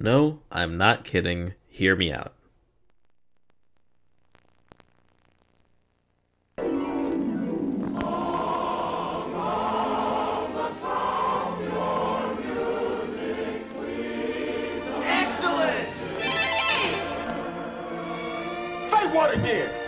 No, I'm not kidding. Hear me out. Excellent! Say what again?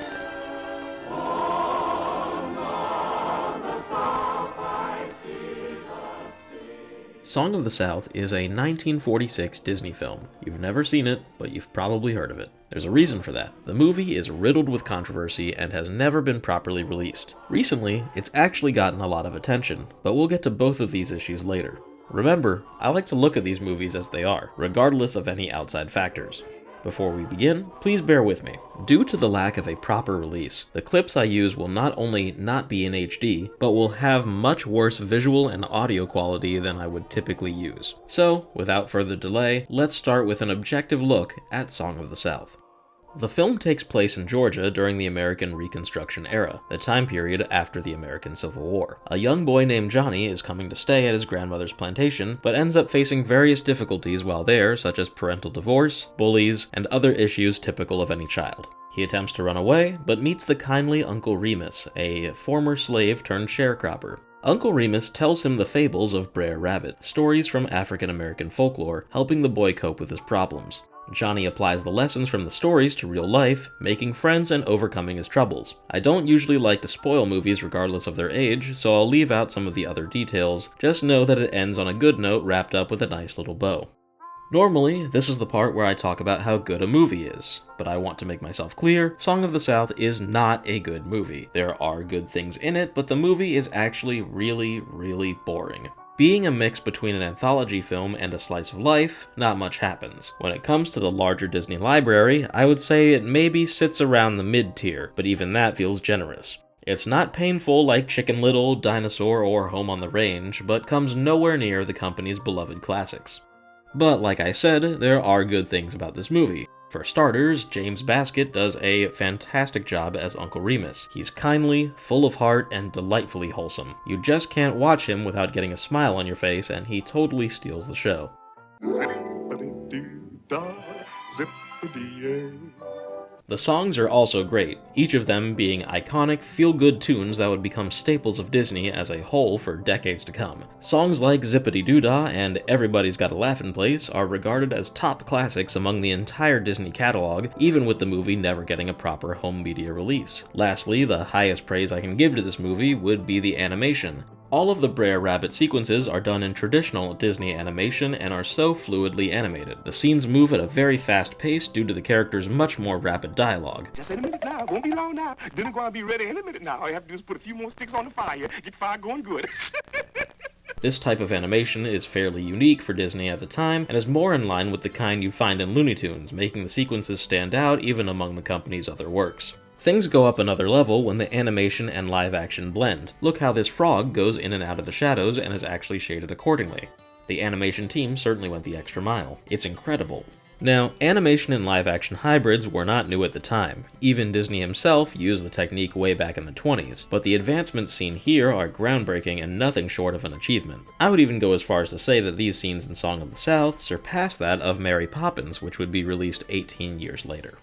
Song of the South is a 1946 Disney film. You've never seen it, but you've probably heard of it. There's a reason for that. The movie is riddled with controversy and has never been properly released. Recently, it's actually gotten a lot of attention, but we'll get to both of these issues later. Remember, I like to look at these movies as they are, regardless of any outside factors. Before we begin, please bear with me. Due to the lack of a proper release, the clips I use will not only not be in HD, but will have much worse visual and audio quality than I would typically use. So, without further delay, let's start with an objective look at Song of the South. The film takes place in Georgia during the American Reconstruction era, the time period after the American Civil War. A young boy named Johnny is coming to stay at his grandmother's plantation, but ends up facing various difficulties while there, such as parental divorce, bullies, and other issues typical of any child. He attempts to run away, but meets the kindly Uncle Remus, a former slave turned sharecropper. Uncle Remus tells him the fables of Br'er Rabbit, stories from African American folklore, helping the boy cope with his problems. Johnny applies the lessons from the stories to real life, making friends and overcoming his troubles. I don't usually like to spoil movies regardless of their age, so I'll leave out some of the other details. Just know that it ends on a good note wrapped up with a nice little bow. Normally, this is the part where I talk about how good a movie is, but I want to make myself clear, Song of the South is not a good movie. There are good things in it, but the movie is actually really, really boring. Being a mix between an anthology film and a slice of life, not much happens. When it comes to the larger Disney library, I would say it maybe sits around the mid-tier, but even that feels generous. It's not painful like Chicken Little, Dinosaur, or Home on the Range, but comes nowhere near the company's beloved classics. But like I said, there are good things about this movie. For starters, James Baskett does a fantastic job as Uncle Remus. He's kindly, full of heart, and delightfully wholesome. You just can't watch him without getting a smile on your face, and he totally steals the show. The songs are also great, each of them being iconic, feel-good tunes that would become staples of Disney as a whole for decades to come. Songs like Zippity-Doo-Dah and Everybody's Got a Laughin' Place are regarded as top classics among the entire Disney catalog, even with the movie never getting a proper home media release. Lastly, the highest praise I can give to this movie would be the animation. All of the Br'er Rabbit sequences are done in traditional Disney animation and are so fluidly animated. The scenes move at a very fast pace due to the characters' much more rapid dialogue. Just in a minute now, won't be long now. Dinner gonna be ready in a minute now. All you have to do is put a few more sticks on the fire, get fire going good. This type of animation is fairly unique for Disney at the time, and is more in line with the kind you find in Looney Tunes, making the sequences stand out even among the company's other works. Things go up another level when the animation and live action blend. Look how this frog goes in and out of the shadows and is actually shaded accordingly. The animation team certainly went the extra mile. It's incredible. Now, animation and live action hybrids were not new at the time. Even Disney himself used the technique way back in the 20s, but the advancements seen here are groundbreaking and nothing short of an achievement. I would even go as far as to say that these scenes in Song of the South surpass that of Mary Poppins, which would be released 18 years later.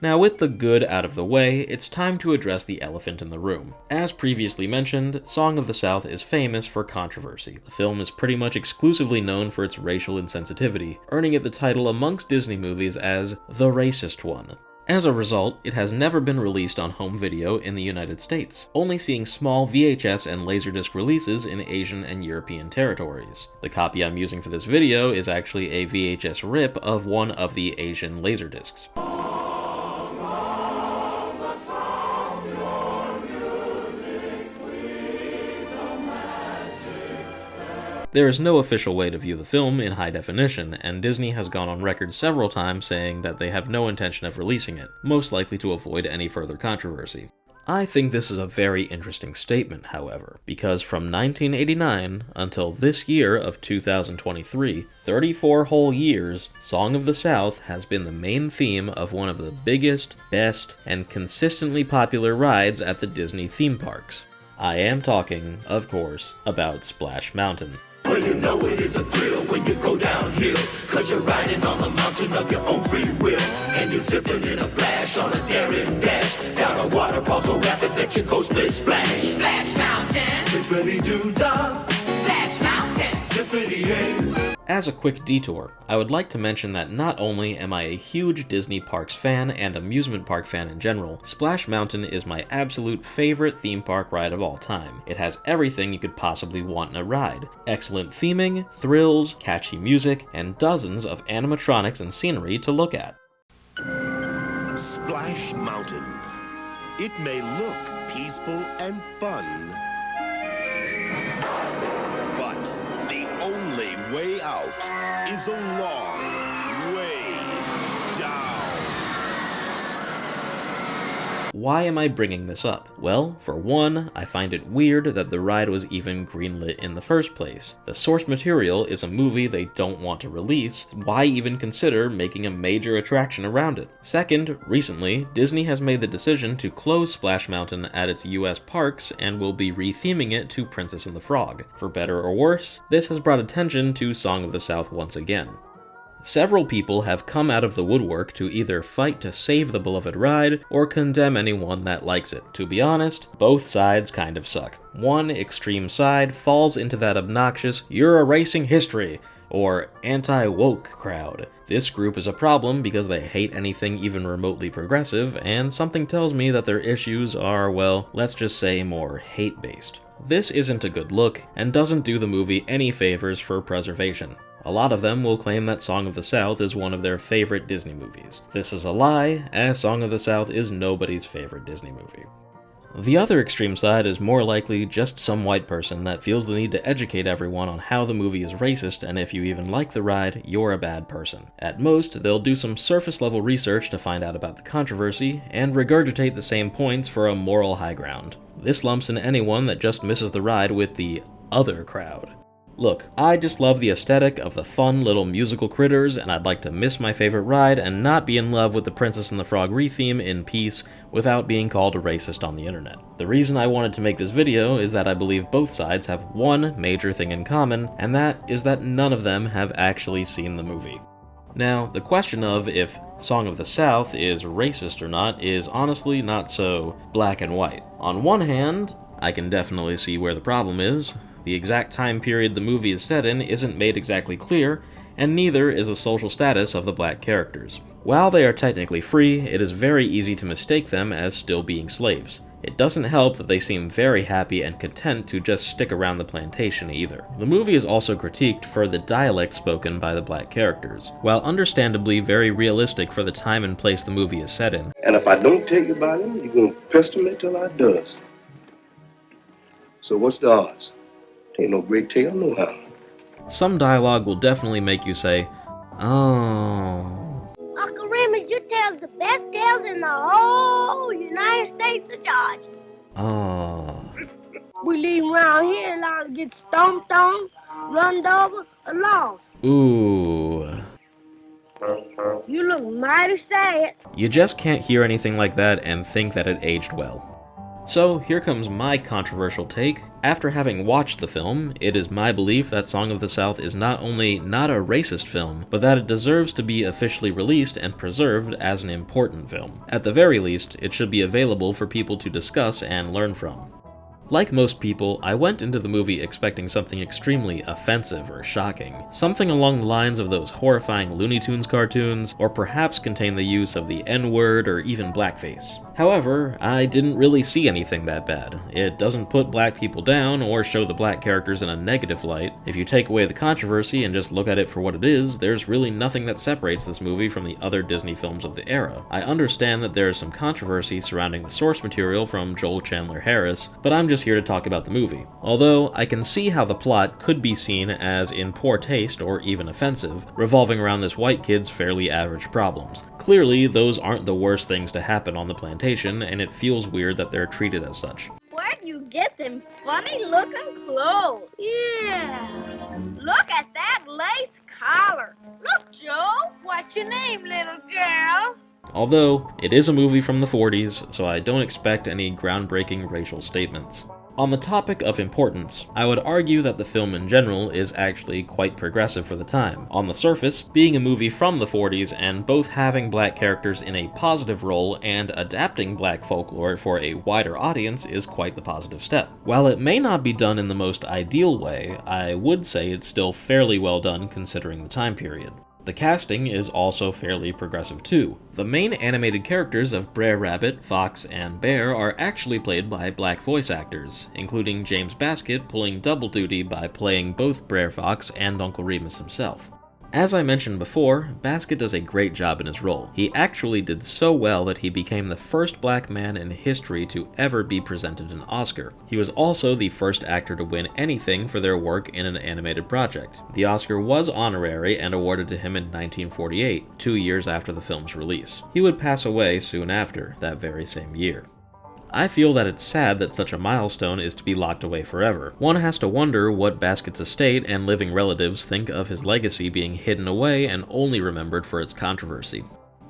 Now, with the good out of the way, it's time to address the elephant in the room. As previously mentioned, Song of the South is famous for controversy. The film is pretty much exclusively known for its racial insensitivity, earning it the title amongst Disney movies as the racist one. As a result, it has never been released on home video in the United States, only seeing small VHS and Laserdisc releases in Asian and European territories. The copy I'm using for this video is actually a VHS rip of one of the Asian Laserdiscs. There is no official way to view the film in high definition, and Disney has gone on record several times saying that they have no intention of releasing it, most likely to avoid any further controversy. I think this is a very interesting statement, however, because from 1989 until this year of 2023, 34 whole years, Song of the South has been the main theme of one of the biggest, best, and consistently popular rides at the Disney theme parks. I am talking, of course, about Splash Mountain. Well, you know it is a thrill when you go down hill, 'cause you're riding on the mountain of your own free will. And you're zipping in a flash on a daring dash, down a waterfall so rapid that your ghost may splash. Splash Mountain! Zippity-doo-dah! Splash Mountain! Zippity-hey! As a quick detour, I would like to mention that not only am I a huge Disney Parks fan and amusement park fan in general, Splash Mountain is my absolute favorite theme park ride of all time. It has everything you could possibly want in a ride. Excellent theming, thrills, catchy music, and dozens of animatronics and scenery to look at. Splash Mountain. It may look peaceful and fun, but the only way out is a long way down. Why am I bringing this up? Well, for one, I find it weird that the ride was even greenlit in the first place. The source material is a movie they don't want to release. Why even consider making a major attraction around it? Second, recently, Disney has made the decision to close Splash Mountain at its US parks and will be retheming it to Princess and the Frog. For better or worse, this has brought attention to Song of the South once again. Several people have come out of the woodwork to either fight to save the beloved ride or condemn anyone that likes it. To be honest, both sides kind of suck. One extreme side falls into that obnoxious "you're erasing history" or anti-woke crowd. This group is a problem because they hate anything even remotely progressive, and something tells me that their issues are, well, let's just say more hate-based. This isn't a good look, and doesn't do the movie any favors for preservation. A lot of them will claim that Song of the South is one of their favorite Disney movies. This is a lie, as Song of the South is nobody's favorite Disney movie. The other extreme side is more likely just some white person that feels the need to educate everyone on how the movie is racist, and if you even like the ride, you're a bad person. At most, they'll do some surface-level research to find out about the controversy, and regurgitate the same points for a moral high ground. This lumps in anyone that just misses the ride with the other crowd. Look, I just love the aesthetic of the fun little musical critters, and I'd like to miss my favorite ride and not be in love with the Princess and the Frog retheme in peace without being called a racist on the internet. The reason I wanted to make this video is that I believe both sides have one major thing in common, and that is that none of them have actually seen the movie. Now, the question of if Song of the South is racist or not is honestly not so black and white. On one hand, I can definitely see where the problem is. The exact time period the movie is set in isn't made exactly clear, and neither is the social status of the black characters. While they are technically free, it is very easy to mistake them as still being slaves. It doesn't help that they seem very happy and content to just stick around the plantation either. The movie is also critiqued for the dialect spoken by the black characters. While understandably very realistic for the time and place the movie is set in. And if I don't tell you about him, you're gonna pester me till I does. So what's the odds? Ain't no great tale, no how. Some dialogue will definitely make you say, oh. Uncle Remus, you tell the best tales in the whole United States of Georgia. Oh. We leave around here long to get stomped on, run over, or lost. Ooh. You look mighty sad. You just can't hear anything like that and think that it aged well. So here comes my controversial take. After having watched the film, it is my belief that Song of the South is not only not a racist film, but that it deserves to be officially released and preserved as an important film. At the very least, it should be available for people to discuss and learn from. Like most people, I went into the movie expecting something extremely offensive or shocking. Something along the lines of those horrifying Looney Tunes cartoons, or perhaps contain the use of the N-word or even blackface. However, I didn't really see anything that bad. It doesn't put black people down or show the black characters in a negative light. If you take away the controversy and just look at it for what it is, there's really nothing that separates this movie from the other Disney films of the era. I understand that there is some controversy surrounding the source material from Joel Chandler Harris, but I'm just here to talk about the movie. Although, I can see how the plot could be seen as in poor taste or even offensive, revolving around this white kid's fairly average problems. Clearly, those aren't the worst things to happen on the plantation, and it feels weird that they're treated as such. Where'd you get them funny looking clothes? Yeah. Look at that lace collar. Look, Joe, what's your name, little girl? Although, it is a movie from the 40s, so I don't expect any groundbreaking racial statements. On the topic of importance, I would argue that the film in general is actually quite progressive for the time. On the surface, being a movie from the 40s and both having black characters in a positive role and adapting black folklore for a wider audience is quite the positive step. While it may not be done in the most ideal way, I would say it's still fairly well done considering the time period. The casting is also fairly progressive too. The main animated characters of Br'er Rabbit, Fox, and Bear are actually played by black voice actors, including James Baskett pulling double duty by playing both Br'er Fox and Uncle Remus himself. As I mentioned before, Baskett does a great job in his role. He actually did so well that he became the first black man in history to ever be presented an Oscar. He was also the first actor to win anything for their work in an animated project. The Oscar was honorary and awarded to him in 1948, 2 years after the film's release. He would pass away soon after, that very same year. I feel that it's sad that such a milestone is to be locked away forever. One has to wonder what Baskett's estate and living relatives think of his legacy being hidden away and only remembered for its controversy.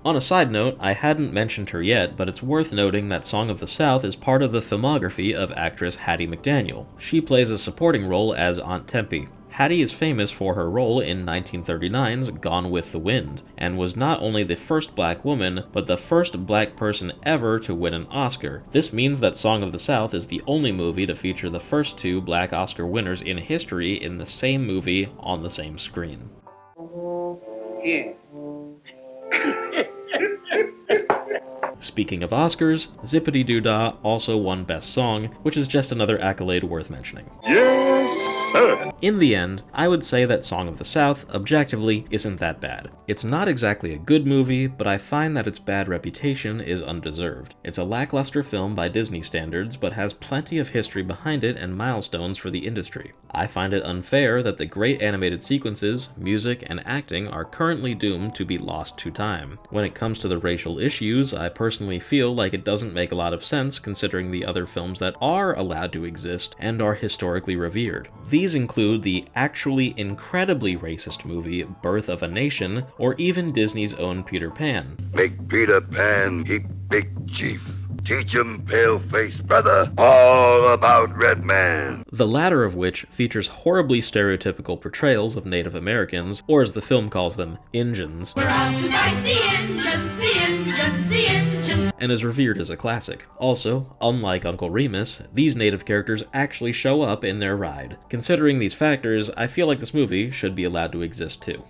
On a side note, I hadn't mentioned her yet, but it's worth noting that Song of the South is part of the filmography of actress Hattie McDaniel. She plays a supporting role as Aunt Tempe. Hattie is famous for her role in 1939's Gone with the Wind, and was not only the first black woman, but the first black person ever to win an Oscar. This means that Song of the South is the only movie to feature the first 2 black Oscar winners in history in the same movie on the same screen. Yeah. Speaking of Oscars, Zippity Doo Dah also won Best Song, which is just another accolade worth mentioning. Yes, sir. In the end, I would say that Song of the South, objectively, isn't that bad. It's not exactly a good movie, but I find that its bad reputation is undeserved. It's a lackluster film by Disney standards, but has plenty of history behind it and milestones for the industry. I find it unfair that the great animated sequences, music, and acting are currently doomed to be lost to time. When it comes to the racial issues, I personally feel like it doesn't make a lot of sense considering the other films that are allowed to exist and are historically revered. These include the actually incredibly racist movie Birth of a Nation, or even Disney's own Peter Pan. Make Peter Pan keep big chief. Teach him, pale-faced brother, all about Red Man. The latter of which features horribly stereotypical portrayals of Native Americans, or as the film calls them, Injuns. We're out to fight the Injuns, the Injuns, the Injuns. And is revered as a classic. Also, unlike Uncle Remus, these native characters actually show up in their ride. Considering these factors, I feel like this movie should be allowed to exist too.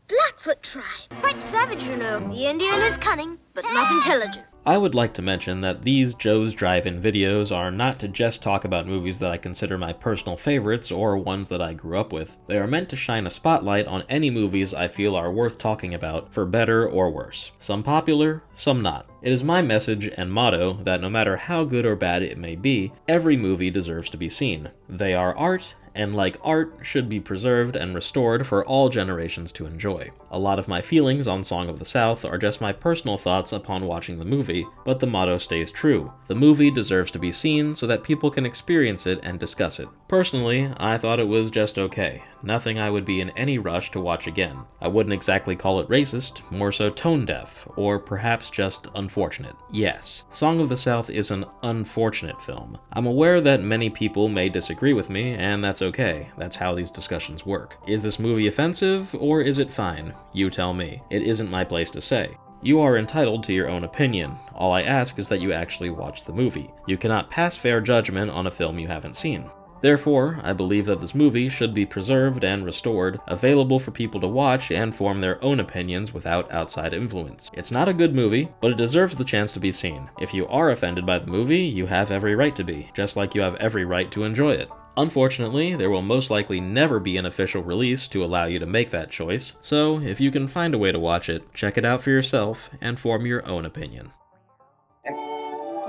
Blackfoot tribe. Quite savage, you know. The Indian is cunning, but not intelligent. I would like to mention that these Joe's Drive-In videos are not to just talk about movies that I consider my personal favorites or ones that I grew up with. They are meant to shine a spotlight on any movies I feel are worth talking about, for better or worse. Some popular, some not. It is my message and motto that no matter how good or bad it may be, every movie deserves to be seen. They are art, and like art, should be preserved and restored for all generations to enjoy. A lot of my feelings on Song of the South are just my personal thoughts upon watching the movie, but the motto stays true. The movie deserves to be seen so that people can experience it and discuss it. Personally, I thought it was just okay. Nothing I would be in any rush to watch again. I wouldn't exactly call it racist, more so tone deaf, or perhaps just unfortunate. Yes, Song of the South is an unfortunate film. I'm aware that many people may disagree with me, and that's okay. That's how these discussions work. Is this movie offensive, or is it fine? You tell me. It isn't my place to say. You are entitled to your own opinion. All I ask is that you actually watch the movie. You cannot pass fair judgment on a film you haven't seen. Therefore, I believe that this movie should be preserved and restored, available for people to watch and form their own opinions without outside influence. It's not a good movie, but it deserves the chance to be seen. If you are offended by the movie, you have every right to be, just like you have every right to enjoy it. Unfortunately, there will most likely never be an official release to allow you to make that choice, so if you can find a way to watch it, check it out for yourself and form your own opinion.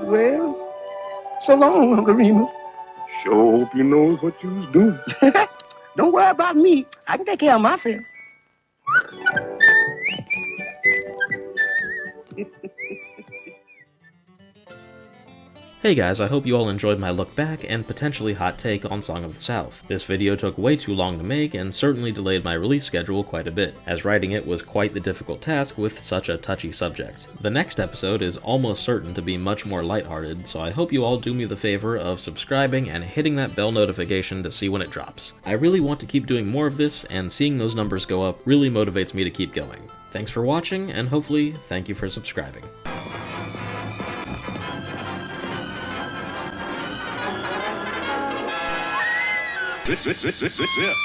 Well, so long, Uncle Remus. Sure hope you knows what you was doing. Don't worry about me. I can take care of myself. Hey guys, I hope you all enjoyed my look back and potentially hot take on Song of the South. This video took way too long to make and certainly delayed my release schedule quite a bit, as writing it was quite the difficult task with such a touchy subject. The next episode is almost certain to be much more lighthearted, so I hope you all do me the favor of subscribing and hitting that bell notification to see when it drops. I really want to keep doing more of this, and seeing those numbers go up really motivates me to keep going. Thanks for watching, and hopefully, thank you for subscribing. This.